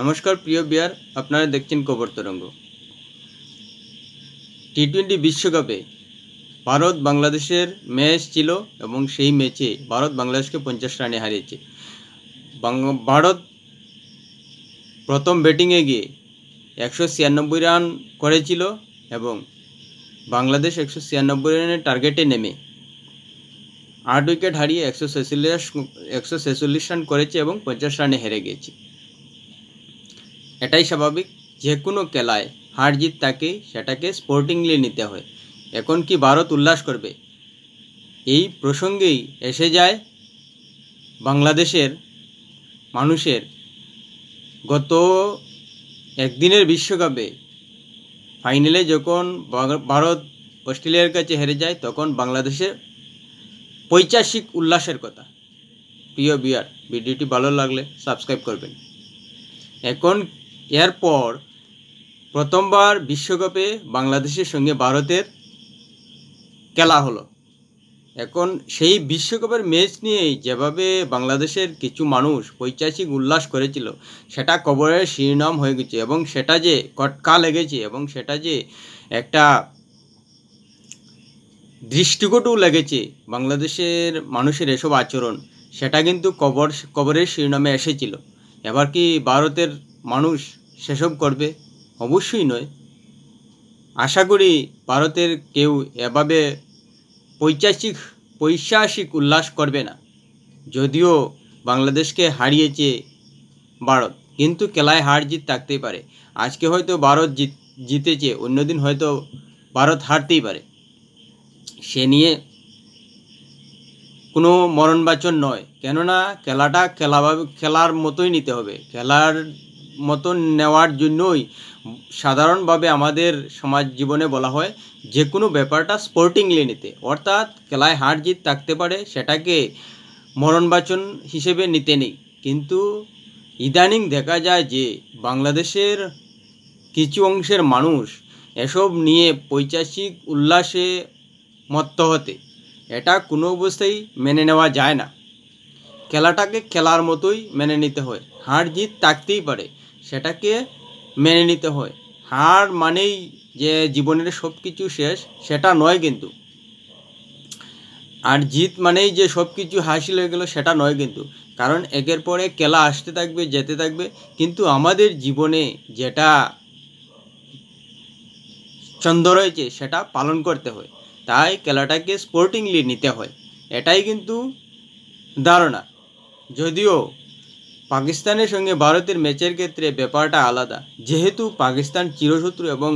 নমস্কার প্রিয় বিয়ার, আপনারা দেখছেন খবর তরঙ্গ। টি-20 বিশ্বকাপে ভারত বাংলাদেশের ম্যাচ ছিল এবং সেই ম্যাচে ভারত বাংলাদেশকে 50 রানে হারিয়েছে। ভারত প্রথম ব্যাটিংয়ে গিয়ে 196 রান করেছিল এবং বাংলাদেশ 196 রানের টার্গেটে নেমে 8 উইকেট হারিয়ে 146 রান করেছে এবং 50 রানে হেরে গিয়েছে। এটাই স্বাভাবিক, যে কোনো খেলায় হার জিত তাকেই সেটাকে স্পোর্টিংলি নিতে হয়। এখন কি ভারত উল্লাস করবে? এই প্রসঙ্গেই এসে যায় বাংলাদেশের মানুষের গত একদিনের বিশ্বকাপে ফাইনালে যখন ভারত অস্ট্রেলিয়ার কাছে হেরে যায় তখন বাংলাদেশের পৈশাচিক উল্লাসের কথা। প্রিয় ভিউয়ার, ভিডিওটি ভালো লাগলে সাবস্ক্রাইব করবেন। এখন এরপর প্রথমবার বিশ্বকাপে বাংলাদেশের সঙ্গে ভারতের খেলা হলো। এখন সেই বিশ্বকাপের ম্যাচ নিয়েই যেভাবে বাংলাদেশের কিছু মানুষ পৈশাচিক উল্লাস করেছিল সেটা খবরের শিরোনাম হয়ে গেছে এবং সেটা যে কটকা লেগেছে এবং সেটা যে একটা দৃষ্টিকটু লেগেছে বাংলাদেশের মানুষের এসব আচরণ, সেটা কিন্তু খবরের শিরোনামে এসেছিল। এবার কি ভারতের মানুষ সেসব করবে? অবশ্যই নয়। আশা করি ভারতের কেউ এভাবে পৈশাচিক উল্লাস করবে না। যদিও বাংলাদেশকে হারিয়েছে ভারত, কিন্তু খেলায় হার জিত থাকতেই পারে। আজকে হয়তো ভারত জিতেছে, অন্যদিন হয়তো ভারত হারতেই পারে। সে নিয়ে কোনো মরণবাচন নয়, কেননা খেলাটা খেলার মতোই নিতে হবে। খেলার মতন নেওয়ার জন্যই সাধারণভাবে আমাদের সমাজ জীবনে বলা হয় যে কোনো ব্যাপারটা স্পোর্টিংলি নিতে, অর্থাৎ খেলায় হার জিত থাকতে পারে, সেটাকে মরণবাচন হিসেবে নিতে নেই। কিন্তু ইদানিং দেখা যায় যে বাংলাদেশের কিছু অংশের মানুষ এসব নিয়ে পৈশাচিক উল্লাসে মত্ত হতে, এটা কোনো অবস্থায় মেনে নেওয়া যায় না। খেলাটাকে খেলার মতোই মেনে নিতে হয়। হার জিত থাকতেই পারে, সেটাকে মেনে নিতে হয়। হার মানেই যে জীবনের সব কিছু শেষ, সেটা নয় কিন্তু। আর জিত মানেই যে সব কিছু হাসিল হয়ে গেল, সেটা নয় কিন্তু। কারণ একের পর এক খেলা আসতে থাকবে, যেতে থাকবে, কিন্তু আমাদের জীবনে যেটা ছন্দ রয়েছে সেটা পালন করতে হয়। তাই খেলাটাকে স্পোর্টিংলি নিতে হয়, এটাই কিন্তু ধারণা। যদিও পাকিস্তানের সঙ্গে ভারতের ম্যাচের ক্ষেত্রে ব্যাপারটা আলাদা, যেহেতু পাকিস্তান চিরশত্রু এবং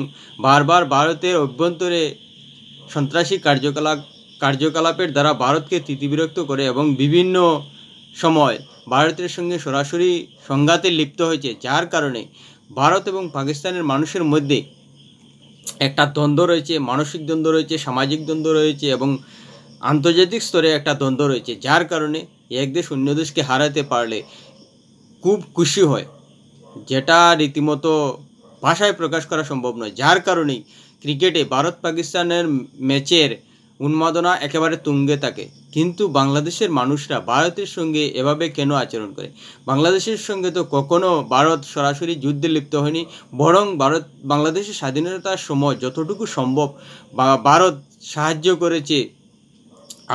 বারবার ভারতের অভ্যন্তরে সন্ত্রাসী কার্যকলাপের দ্বারা ভারতকে তিতিবিরক্ত করে এবং বিভিন্ন সময় ভারতের সঙ্গে সরাসরি সংঘাতে লিপ্ত হয়েছে, যার কারণে ভারত এবং পাকিস্তানের মানুষের মধ্যে একটা দ্বন্দ্ব রয়েছে, মানসিক দ্বন্দ্ব রয়েছে, সামাজিক দ্বন্দ্ব রয়েছে এবং আন্তর্জাতিক স্তরে একটা দ্বন্দ্ব রয়েছে, যার কারণে এক দেশ অন্য দেশকে হারাতে পারলে খুব খুশি হয়, যেটা রীতিমতো ভাষায় প্রকাশ করা সম্ভব নয়। যার কারণেই ক্রিকেটে ভারত পাকিস্তানের ম্যাচের উন্মাদনা একেবারে তুঙ্গে থাকে। কিন্তু বাংলাদেশের মানুষরা ভারতের সঙ্গে এভাবে কেন আচরণ করে? বাংলাদেশের সঙ্গে তো কখনো ভারত সরাসরি যুদ্ধে লিপ্ত হয়নি, বরং বাংলাদেশের স্বাধীনতার সময় যতটুকু সম্ভব ভারত সাহায্য করেছে।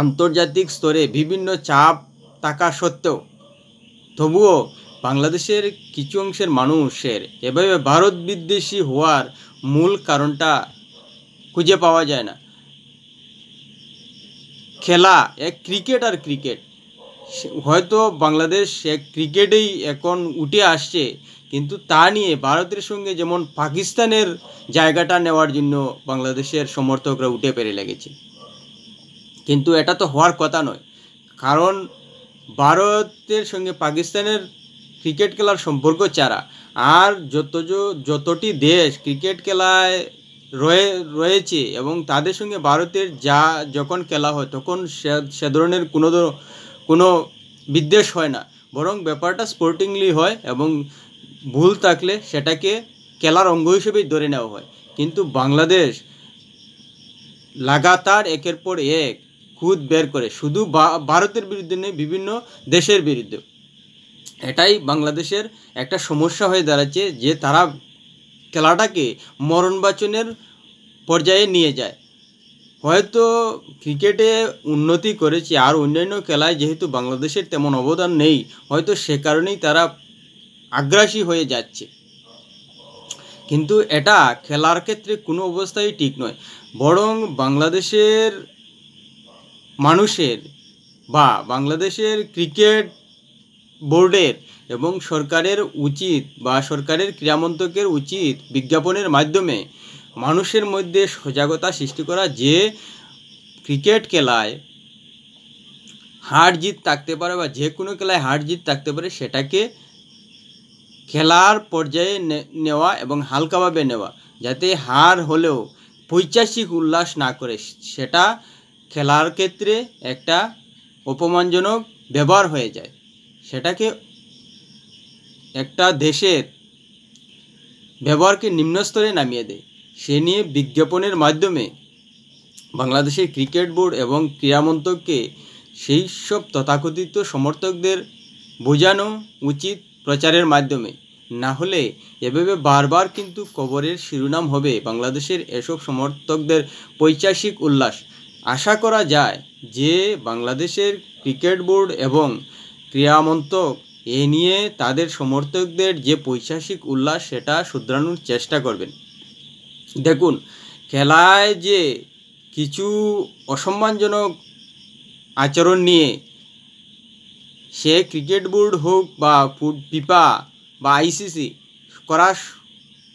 আন্তর্জাতিক স্তরে বিভিন্ন চাপ থাকা সত্ত্বেও তবুও বাংলাদেশের কিছু অংশের মানুষের এভাবে ভারত বিদ্বেষী হওয়ার মূল কারণটা খুঁজে পাওয়া যায় না। খেলা এক ক্রিকেট আর ক্রিকেট, হয়তো বাংলাদেশ এক ক্রিকেটেই এখন উঠে আসছে, কিন্তু তা নিয়ে ভারতের সঙ্গে যেমন পাকিস্তানের জায়গাটা নেওয়ার জন্য বাংলাদেশের সমর্থকরা উঠে পেরে লেগেছে। কিন্তু এটা তো হওয়ার কথা নয়, কারণ ভারতের সঙ্গে পাকিস্তানের ক্রিকেট খেলার সম্পর্ক ছাড়া আর যতটি দেশ ক্রিকেট খেলায় রয়েছে এবং তাদের সঙ্গে ভারতের যখন খেলা হয় তখন সে ধরনের কোনো বিদ্বেষ হয় না, বরং ব্যাপারটা স্পোর্টিংলি হয় এবং ভুল থাকলে সেটাকে খেলার অঙ্গ হিসেবেই ধরে নেওয়া হয়। কিন্তু বাংলাদেশ লাগাতার একের পর এক খুদ বের করে, শুধু ভারতের বিরুদ্ধে নেই, বিভিন্ন দেশের বিরুদ্ধে। এটাই বাংলাদেশের একটা সমস্যা হয়ে দাঁড়াচ্ছে যে তারা খেলাটাকে মরণবাচনের পর্যায়ে নিয়ে যায়। হয়তো ক্রিকেটে উন্নতি করেছে আর অন্যান্য খেলায় যেহেতু বাংলাদেশের তেমন অবদান নেই, হয়তো সে কারণেই তারা আগ্রাসী হয়ে যাচ্ছে। কিন্তু এটা খেলার ক্ষেত্রে কোনো অবস্থায় ঠিক নয়, বরং বাংলাদেশের মানুষের বা বাংলাদেশের ক্রিকেট বোর্ডের এবং সরকারের উচিত বা সরকারের ক্রীড়া মন্ত্রকের উচিত বিজ্ঞাপনের মাধ্যমে মানুষের মধ্যে সজাগতা সৃষ্টি করা যে ক্রিকেট খেলায় হার জিত থাকতে পারে বা যে কোনো খেলায় হার জিত থাকতে পারে, সেটাকে খেলার পর্যায়ে নেওয়া এবং হালকাভাবে নেওয়া, যাতে হার হলেও পৈশাচিক উল্লাস না করে সেটা খেলার ক্ষেত্রে একটা অপমানজনক ব্যবহার হয়ে যায়, সেটাকে একটা দেশের ব্যবহারকে নিম্নস্তরে নামিয়ে দেয়। সে নিয়ে বিজ্ঞাপনের মাধ্যমে বাংলাদেশের ক্রিকেট বোর্ড এবং ক্রীড়া মন্ত্রককে সেই সব তথাকথিত সমর্থকদের বোঝানো উচিত প্রচারের মাধ্যমে। না হলে এভাবে বারবার কিন্তু খবরের শিরোনাম হবে বাংলাদেশের এসব সমর্থকদের পৈশাচিক উল্লাস। আশা করা যায় যে বাংলাদেশের ক্রিকেট বোর্ড এবং ক্রীড়া মন্ত্রক এ নিয়ে তাদের সমর্থকদের যে পৈশাচিক উল্লাস সেটা শুধরানোর চেষ্টা করবেন। দেখুন, খেলায় যে কিছু অসম্মানজনক আচরণ নিয়ে সে ক্রিকেট বোর্ড হোক বা ফিফা বা আইসিসি করার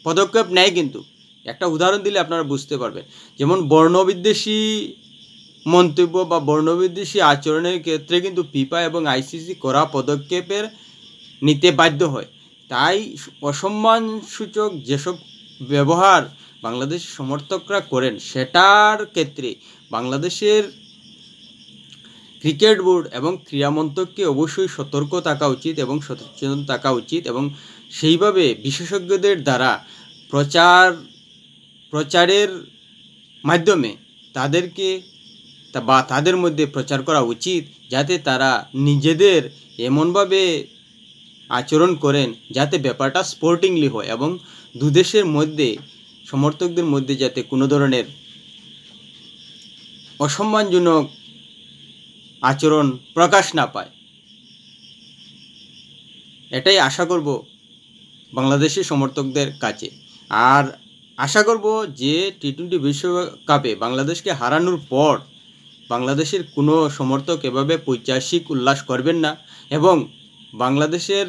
পদক্ষেপ নেয়, কিন্তু একটা উদাহরণ দিলে আপনারা বুঝতে পারবেন। যেমন বর্ণবিদ্বেষী মন্তব্য বা বর্ণবিদ্বেষী আচরণের ক্ষেত্রে কিন্তু ফিফা এবং আইসিসি করা পদক্ষেপের নিতে বাধ্য হয়। তাই অসম্মানসূচক যেসব ব্যবহার বাংলাদেশের সমর্থকরা করেন সেটার ক্ষেত্রে বাংলাদেশের ক্রিকেট বোর্ড এবং ক্রীড়া মন্ত্রককে অবশ্যই সতর্ক থাকা উচিত এবং সচেতন থাকা উচিত এবং সেইভাবে বিশেষজ্ঞদের দ্বারা প্রচারের মাধ্যমে তাদেরকে বা তাদের মধ্যে প্রচার করা উচিত, যাতে তারা নিজেদের এমনভাবে আচরণ করেন যাতে ব্যাপারটা স্পোর্টিংলি হয় এবং দুদেশের মধ্যে সমর্থকদের মধ্যে যাতে কোনো ধরনের অসম্মানজনক আচরণ প্রকাশ না পায়। এটাই আশা করব বাংলাদেশের সমর্থকদের কাছে। আর আশা করব যে টি-20 বিশ্বকাপে বাংলাদেশকে হারানোর পর বাংলাদেশের কোনো সমর্থক এভাবে পৈশাচিক উল্লাস করবেন না এবং বাংলাদেশের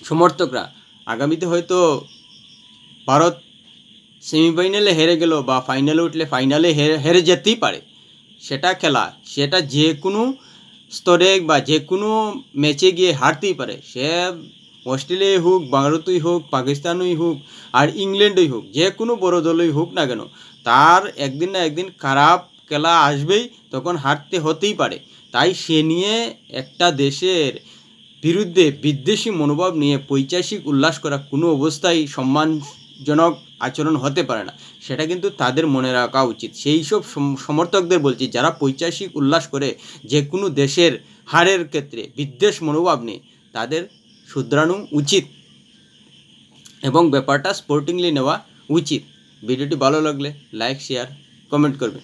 সমর্থকরা আগামীতে হয়তো ভারত সেমিফাইনালে হেরে গেল বা ফাইনালে উঠলে ফাইনালে হেরে যেতেই পারে, সেটা খেলা, সেটা যে কোনো স্তরে বা যে কোনো ম্যাচে গিয়ে হারতেই পারে। সে অস্ট্রেলিয়াই হোক, ভারতই হোক, পাকিস্তানই হোক আর ইংল্যান্ডই হোক, যে কোনো বড় দলই হোক না কেন, তার একদিন না একদিন খারাপ খেলা আসবেই, তখন হারতে হতেই পারে। তাই সে নিয়ে একটা দেশের বিরুদ্ধে বিদ্বেষী মনোভাব নিয়ে পৈশাচিক উল্লাস করা কোনো অবস্থায় সম্মানজনক আচরণ হতে পারে না, সেটা কিন্তু তাদের মনে রাখা উচিত। সেই সব সমর্থকদের বলছি যারা পৈশাচিক উল্লাস করে যে কোনো দেশের হারের ক্ষেত্রে বিদ্বেষ মনোভাব নিয়ে, তাদের শুধরানো উচিত এবং ব্যাপারটা স্পোর্টিংলি নেওয়া উচিত। ভিডিওটি ভালো লাগলে লাইক, শেয়ার, কমেন্ট করবেন।